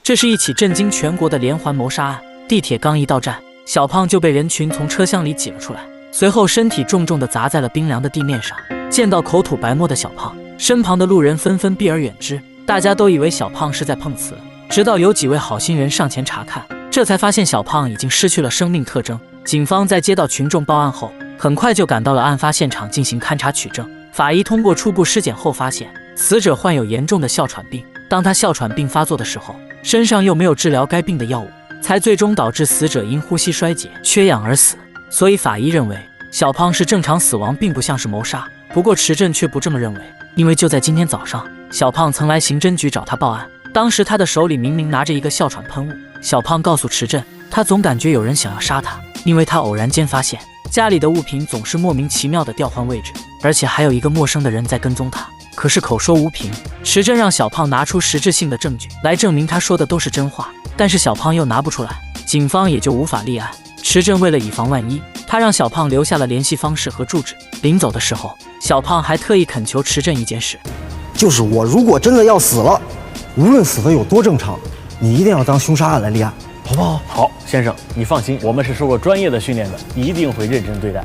这是一起震惊全国的连环谋杀案。地铁刚一到站，小胖就被人群从车厢里挤了出来，随后身体重重地砸在了冰凉的地面上。见到口吐白沫的小胖，身旁的路人纷纷避而远之，大家都以为小胖是在碰瓷，直到有几位好心人上前查看，这才发现小胖已经失去了生命特征。警方在接到群众报案后，很快就赶到了案发现场进行勘查取证。法医通过初步尸检后发现，死者患有严重的哮喘病。当他哮喘病发作的时候，身上又没有治疗该病的药物，才最终导致死者因呼吸衰竭、缺氧而死。所以法医认为小胖是正常死亡，并不像是谋杀。不过池振却不这么认为，因为就在今天早上，小胖曾来刑侦局找他报案，当时他的手里明明拿着一个哮喘喷雾。小胖告诉池振，他总感觉有人想要杀他，因为他偶然间发现家里的物品总是莫名其妙的调换位置，而且还有一个陌生的人在跟踪他。可是口说无凭，池振让小胖拿出实质性的证据来证明他说的都是真话，但是小胖又拿不出来，警方也就无法立案。池振为了以防万一，他让小胖留下了联系方式和住址。临走的时候，小胖还特意恳求池振一件事，就是我如果真的要死了，无论死的有多正常，你一定要当凶杀案来立案，好不好？好，先生，你放心，我们是受过专业的训练的，一定会认真对待。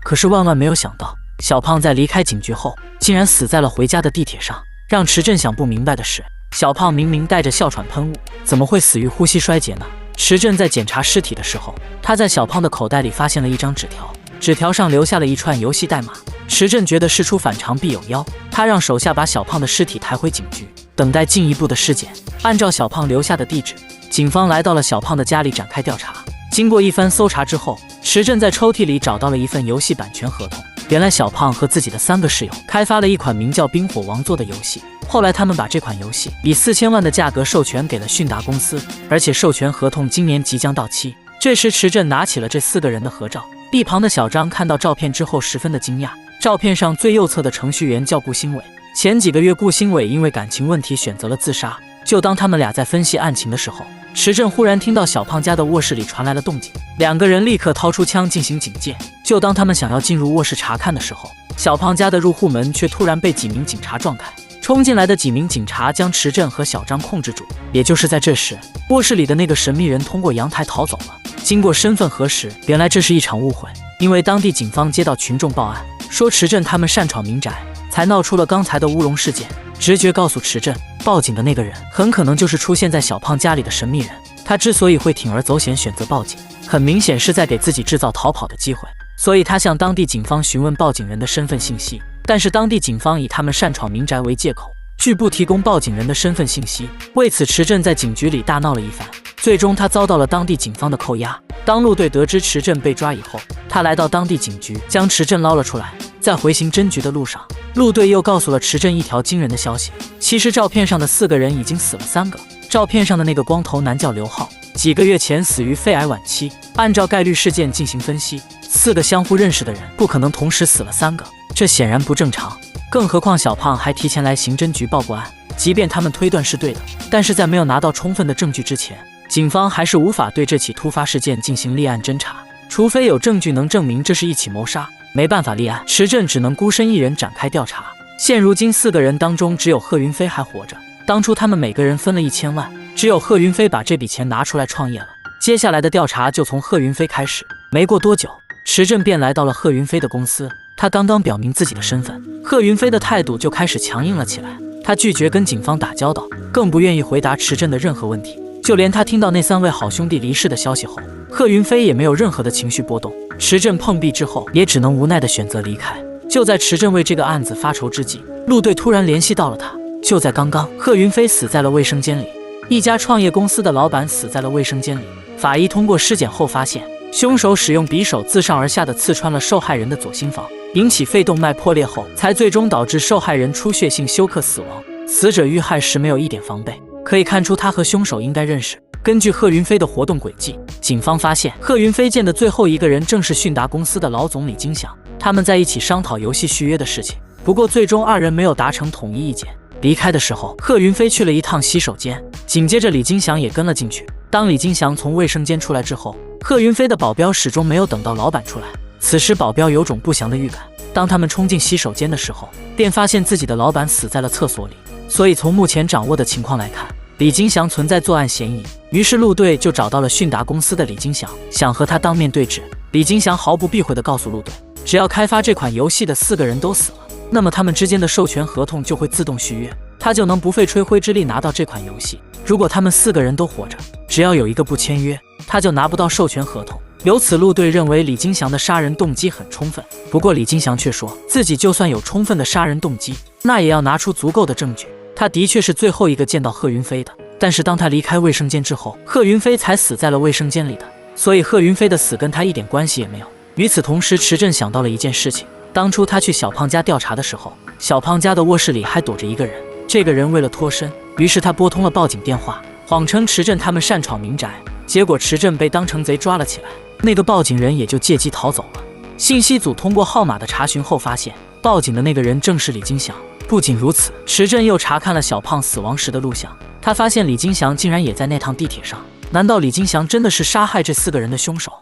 可是万万没有想到，小胖在离开警局后，竟然死在了回家的地铁上。让池振想不明白的是，小胖明明带着哮喘喷雾，怎么会死于呼吸衰竭呢？池振在检查尸体的时候，他在小胖的口袋里发现了一张纸条，纸条上留下了一串游戏代码。池振觉得事出反常必有妖，他让手下把小胖的尸体抬回警局，等待进一步的尸检。按照小胖留下的地址，警方来到了小胖的家里展开调查。经过一番搜查之后，池振在抽屉里找到了一份游戏版权合同。原来小胖和自己的3个室友开发了一款名叫《冰火王座》的游戏，后来他们把这款游戏以4000万的价格授权给了迅达公司，而且授权合同今年即将到期。这时池振拿起了这4个人的合照，一旁的小张看到照片之后十分的惊讶。照片上最右侧的程序员叫顾新伟，前几个月顾新伟因为感情问题选择了自杀。就当他们俩在分析案情的时候，池振忽然听到小胖家的卧室里传来了动静，2个人立刻掏出枪进行警戒。就当他们想要进入卧室查看的时候，小胖家的入户门却突然被几名警察撞开，冲进来的几名警察将池振和小张控制住。也就是在这时，卧室里的那个神秘人通过阳台逃走了。经过身份核实，原来这是一场误会，因为当地警方接到群众报案，说池振他们擅闯民宅，才闹出了刚才的乌龙事件。直觉告诉池振，报警的那个人很可能就是出现在小胖家里的神秘人。他之所以会铤而走险选择报警，很明显是在给自己制造逃跑的机会，所以他向当地警方询问报警人的身份信息，但是当地警方以他们擅闯民宅为借口，拒不提供报警人的身份信息。为此，池振在警局里大闹了一番，最终他遭到了当地警方的扣押。当陆队得知池振被抓以后，他来到当地警局将池振捞了出来。在回刑侦局的路上，陆队又告诉了池振一条惊人的消息，其实照片上的4个人已经死了3个。照片上的那个光头男叫刘浩，几个月前死于肺癌晚期。按照概率事件进行分析，4个相互认识的人不可能同时死了3个，这显然不正常。更何况小胖还提前来刑侦局报过案，即便他们推断是对的，但是在没有拿到充分的证据之前，警方还是无法对这起突发事件进行立案侦查，除非有证据能证明这是一起谋杀。没办法立案，池振只能孤身一人展开调查。现如今4个人当中，只有贺云飞还活着。当初他们每个人分了1000万，只有贺云飞把这笔钱拿出来创业了。接下来的调查就从贺云飞开始。没过多久，池振便来到了贺云飞的公司。他刚刚表明自己的身份，贺云飞的态度就开始强硬了起来。他拒绝跟警方打交道，更不愿意回答池振的任何问题。就连他听到那3位好兄弟离世的消息后，贺云飞也没有任何的情绪波动。池振碰壁之后，也只能无奈地选择离开。就在池振为这个案子发愁之际，陆队突然联系到了他。就在刚刚，贺云飞死在了卫生间里，一家创业公司的老板死在了卫生间里。法医通过尸检后发现，凶手使用匕首自上而下地刺穿了受害人的左心房，引起肺动脉破裂后，才最终导致受害人出血性休克死亡。死者遇害时没有一点防备，可以看出他和凶手应该认识。根据贺云飞的活动轨迹，警方发现贺云飞见的最后一个人正是迅达公司的老总李金祥，他们在一起商讨游戏续约的事情。不过最终2人没有达成统一意见。离开的时候，贺云飞去了一趟洗手间，紧接着李金祥也跟了进去。当李金祥从卫生间出来之后，贺云飞的保镖始终没有等到老板出来。此时保镖有种不祥的预感，当他们冲进洗手间的时候，便发现自己的老板死在了厕所里。所以从目前掌握的情况来看，李金祥存在作案嫌疑，于是陆队就找到了迅达公司的李金祥，想和他当面对质。李金祥毫不避讳地告诉陆队，只要开发这款游戏的4个人都死了，那么他们之间的授权合同就会自动续约，他就能不费吹灰之力拿到这款游戏。如果他们4个人都活着，只要有一个不签约，他就拿不到授权合同。由此，陆队认为李金祥的杀人动机很充分。不过李金祥却说自己就算有充分的杀人动机，那也要拿出足够的证据。他的确是最后一个见到贺云飞的，但是当他离开卫生间之后，贺云飞才死在了卫生间里的，所以贺云飞的死跟他一点关系也没有。与此同时，池振想到了一件事情，当初他去小胖家调查的时候，小胖家的卧室里还躲着一个人，这个人为了脱身，于是他拨通了报警电话，谎称池振他们擅闯民宅，结果池振被当成贼抓了起来，那个报警人也就借机逃走了。信息组通过号码的查询后发现，报警的那个人正是李金祥。不仅如此，池振又查看了小胖死亡时的录像，他发现李金祥竟然也在那趟地铁上。难道李金祥真的是杀害这4个人的凶手？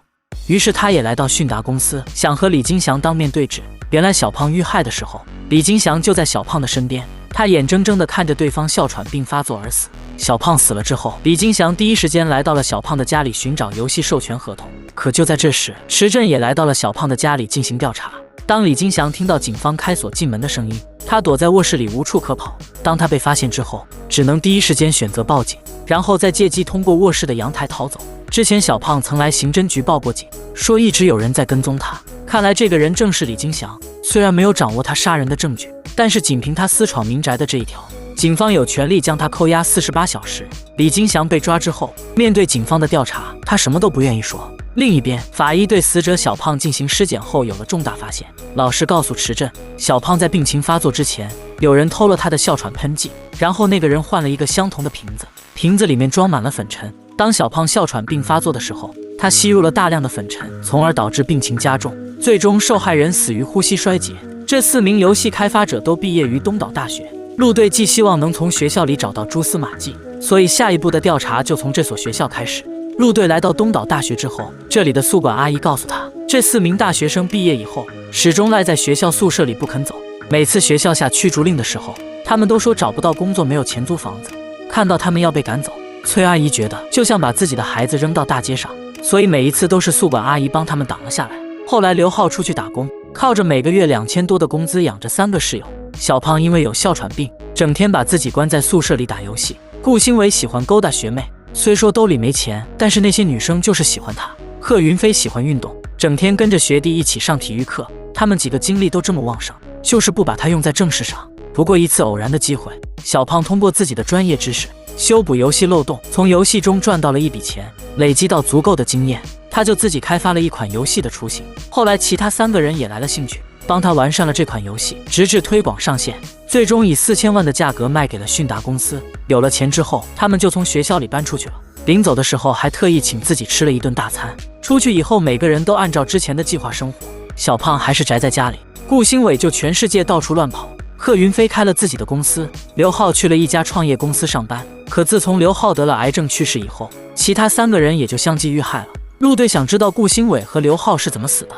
于是他也来到迅达公司，想和李金祥当面对质。原来小胖遇害的时候，李金祥就在小胖的身边，他眼睁睁地看着对方哮喘并发作而死。小胖死了之后，李金祥第一时间来到了小胖的家里寻找游戏授权合同。可就在这时，池振也来到了小胖的家里进行调查。当李金祥听到警方开锁进门的声音，他躲在卧室里无处可跑。当他被发现之后，只能第一时间选择报警，然后再借机通过卧室的阳台逃走。之前小胖曾来刑侦局报过警，说一直有人在跟踪他，看来这个人正是李金祥。虽然没有掌握他杀人的证据，但是仅凭他私闯民宅的这一条，警方有权利将他扣押48小时。李金祥被抓之后，面对警方的调查，他什么都不愿意说。另一边，法医对死者小胖进行尸检后有了重大发现，老实告诉池振，小胖在病情发作之前，有人偷了他的哮喘喷剂，然后那个人换了一个相同的瓶子，瓶子里面装满了粉尘。当小胖哮喘病发作的时候，他吸入了大量的粉尘，从而导致病情加重，最终受害人死于呼吸衰竭。这4名游戏开发者都毕业于东岛大学，陆队既希望能从学校里找到蛛丝马迹，所以下一步的调查就从这所学校开始。陆队来到东岛大学之后，这里的宿管阿姨告诉他，这4名大学生毕业以后始终赖在学校宿舍里不肯走，每次学校下驱逐令的时候，他们都说找不到工作，没有钱租房子。看到他们要被赶走，崔阿姨觉得就像把自己的孩子扔到大街上，所以每一次都是宿管阿姨帮他们挡了下来。后来刘浩出去打工，靠着每个月2000多的工资养着3个室友。小胖因为有哮喘病，整天把自己关在宿舍里打游戏。顾新伟喜欢勾搭学妹，虽说兜里没钱，但是那些女生就是喜欢他。贺云飞喜欢运动，整天跟着学弟一起上体育课，他们几个精力都这么旺盛，就是不把它用在正事上。不过一次偶然的机会，小胖通过自己的专业知识修补游戏漏洞，从游戏中赚到了一笔钱，累积到足够的经验，他就自己开发了一款游戏的雏形。后来其他3个人也来了兴趣，帮他完善了这款游戏，直至推广上线，最终以4000万的价格卖给了迅达公司。有了钱之后，他们就从学校里搬出去了。临走的时候还特意请自己吃了一顿大餐。出去以后，每个人都按照之前的计划生活，小胖还是宅在家里，顾新伟就全世界到处乱跑。贺云飞开了自己的公司，刘浩去了一家创业公司上班。可自从刘浩得了癌症去世以后，其他3个人也就相继遇害了。陆队想知道顾新伟和刘浩是怎么死的，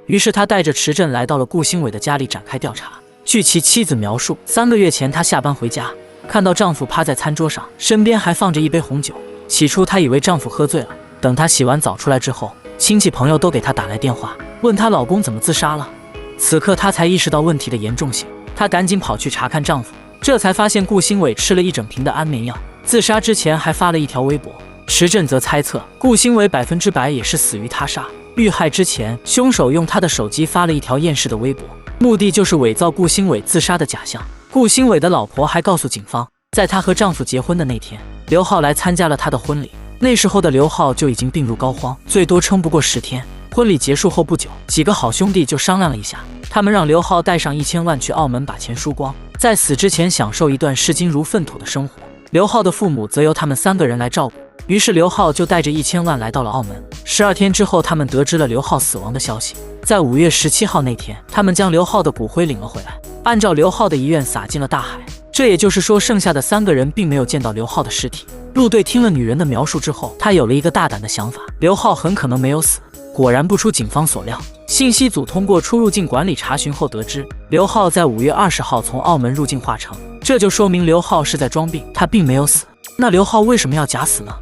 于是他带着池振来到了顾新伟的家里展开调查。据其妻子描述，3个月前她下班回家，看到丈夫趴在餐桌上，身边还放着一杯红酒。起初她以为丈夫喝醉了，等她洗完澡出来之后，亲戚朋友都给她打来电话，问她老公怎么自杀了。此刻她才意识到问题的严重性，她赶紧跑去查看丈夫，这才发现顾新伟吃了1整瓶的安眠药，自杀之前还发了一条微博。池振则猜测顾新伟100%也是死于他杀，遇害之前凶手用他的手机发了一条厌世的微博，目的就是伪造顾新伟自杀的假象。顾新伟的老婆还告诉警方，在她和丈夫结婚的那天，刘浩来参加了她的婚礼。那时候的刘浩就已经病入膏肓，最多撑不过10天。婚礼结束后不久，几个好兄弟就商量了一下，他们让刘浩带上1000万去澳门把钱输光，在死之前享受一段视金如粪土的生活。刘浩的父母则由他们3个人来照顾。于是刘浩就带着1000万来到了澳门。12天之后，他们得知了刘浩死亡的消息。在5月17号那天，他们将刘浩的骨灰领了回来，按照刘浩的遗愿撒进了大海。这也就是说，剩下的3个人并没有见到刘浩的尸体。陆队听了女人的描述之后，他有了一个大胆的想法，刘浩很可能没有死。果然不出警方所料，信息组通过出入境管理查询后得知，刘浩在5月20号从澳门入境华城，这就说明刘浩是在装病，他并没有死。那刘浩为什么要假死呢？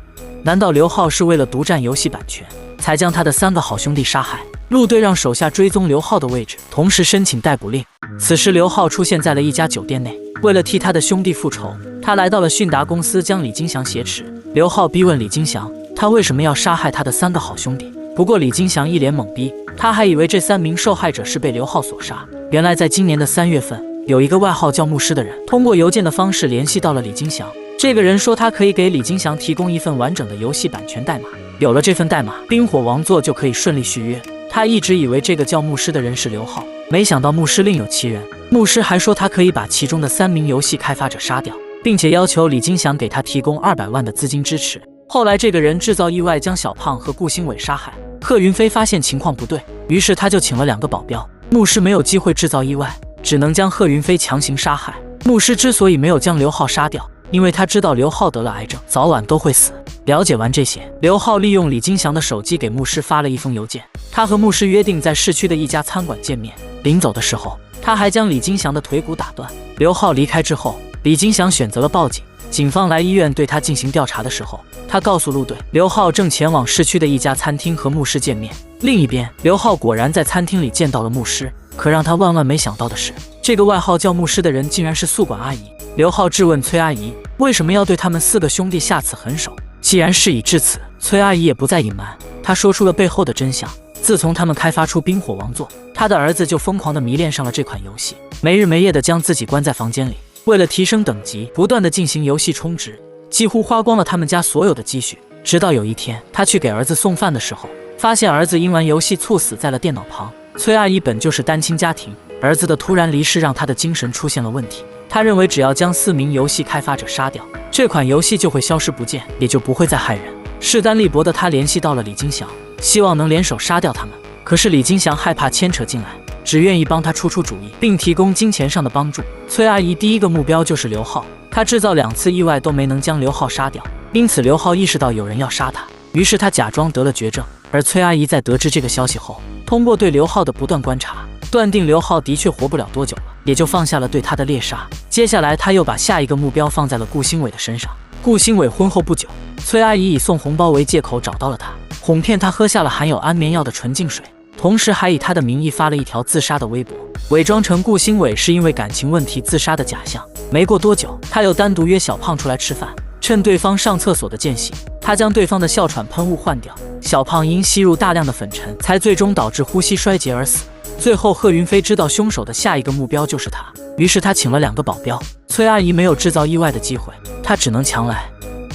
难道刘浩是为了独占游戏版权，才将他的3个好兄弟杀害？陆队让手下追踪刘浩的位置，同时申请逮捕令。此时刘浩出现在了一家酒店内，为了替他的兄弟复仇，他来到了迅达公司将李金祥挟持。刘浩逼问李金祥，他为什么要杀害他的3个好兄弟？不过李金祥一脸懵逼，他还以为这3名受害者是被刘浩所杀。原来在今年的3月份，有一个外号叫牧师的人，通过邮件的方式联系到了李金祥。这个人说他可以给李金祥提供一份完整的游戏版权代码，有了这份代码，冰火王座就可以顺利续约。他一直以为这个叫牧师的人是刘浩，没想到牧师另有其人。牧师还说他可以把其中的3名游戏开发者杀掉，并且要求李金祥给他提供200万的资金支持。后来这个人制造意外将小胖和顾新伟杀害。贺云飞发现情况不对，于是他就请了2个保镖。牧师没有机会制造意外，只能将贺云飞强行杀害。牧师之所以没有将刘浩杀掉，因为他知道刘浩得了癌症，早晚都会死。了解完这些，刘浩利用李金祥的手机给牧师发了一封邮件，他和牧师约定在市区的一家餐馆见面。临走的时候，他还将李金祥的腿骨打断。刘浩离开之后，李金祥选择了报警。警方来医院对他进行调查的时候，他告诉陆队，刘浩正前往市区的一家餐厅和牧师见面。另一边，刘浩果然在餐厅里见到了牧师，可让他万万没想到的是，这个外号叫牧师的人竟然是宿管阿姨。刘浩质问崔阿姨，为什么要对他们4个兄弟下此狠手？既然事已至此，崔阿姨也不再隐瞒，她说出了背后的真相。自从他们开发出冰火王座，他的儿子就疯狂地迷恋上了这款游戏，没日没夜地将自己关在房间里，为了提升等级，不断地进行游戏充值，几乎花光了他们家所有的积蓄。直到有一天，他去给儿子送饭的时候，发现儿子因玩游戏猝死在了电脑旁。崔阿姨本就是单亲家庭，儿子的突然离世让她的精神出现了问题。她认为只要将4名游戏开发者杀掉，这款游戏就会消失不见，也就不会再害人。势单力薄的她联系到了李金祥，希望能联手杀掉他们。可是李金祥害怕牵扯进来，只愿意帮他出主意，并提供金钱上的帮助。崔阿姨第一个目标就是刘浩，她制造2次意外都没能将刘浩杀掉，因此刘浩意识到有人要杀他，于是他假装得了绝症。而崔阿姨在得知这个消息后，通过对刘浩的不断观察，断定刘浩的确活不了多久了，也就放下了对他的猎杀。接下来他又把下一个目标放在了顾新伟的身上。顾新伟婚后不久，崔阿姨以送红包为借口找到了他，哄骗他喝下了含有安眠药的纯净水，同时还以他的名义发了一条自杀的微博，伪装成顾新伟是因为感情问题自杀的假象。没过多久，他又单独约小胖出来吃饭，趁对方上厕所的间隙，他将对方的哮喘喷雾换掉。小胖因吸入大量的粉尘，才最终导致呼吸衰竭而死。最后贺云飞知道凶手的下一个目标就是他，于是他请了2个保镖。崔阿姨没有制造意外的机会，他只能强来。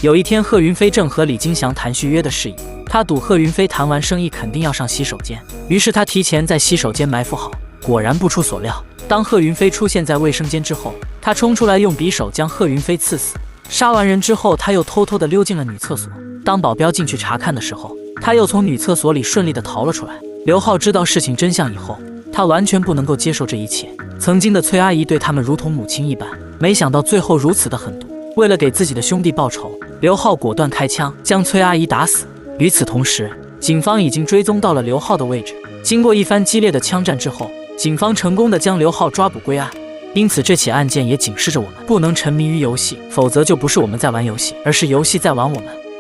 有一天，贺云飞正和李金祥谈续约的事宜，他赌贺云飞谈完生意肯定要上洗手间，于是他提前在洗手间埋伏好。果然不出所料，当贺云飞出现在卫生间之后，他冲出来用匕首将贺云飞刺死。杀完人之后，他又偷偷地溜进了女厕所。当保镖进去查看的时候，他又从女厕所里顺利地逃了出来。刘浩知道事情真相以后，他完全不能够接受这一切。曾经的崔阿姨对他们如同母亲一般，没想到最后如此的狠毒。为了给自己的兄弟报仇，刘浩果断开枪将崔阿姨打死。与此同时，警方已经追踪到了刘浩的位置。经过一番激烈的枪战之后，警方成功地将刘浩抓捕归案。因此这起案件也警示着我们，不能沉迷于游戏，否则就不是我们在玩游戏，而是游戏在玩我们。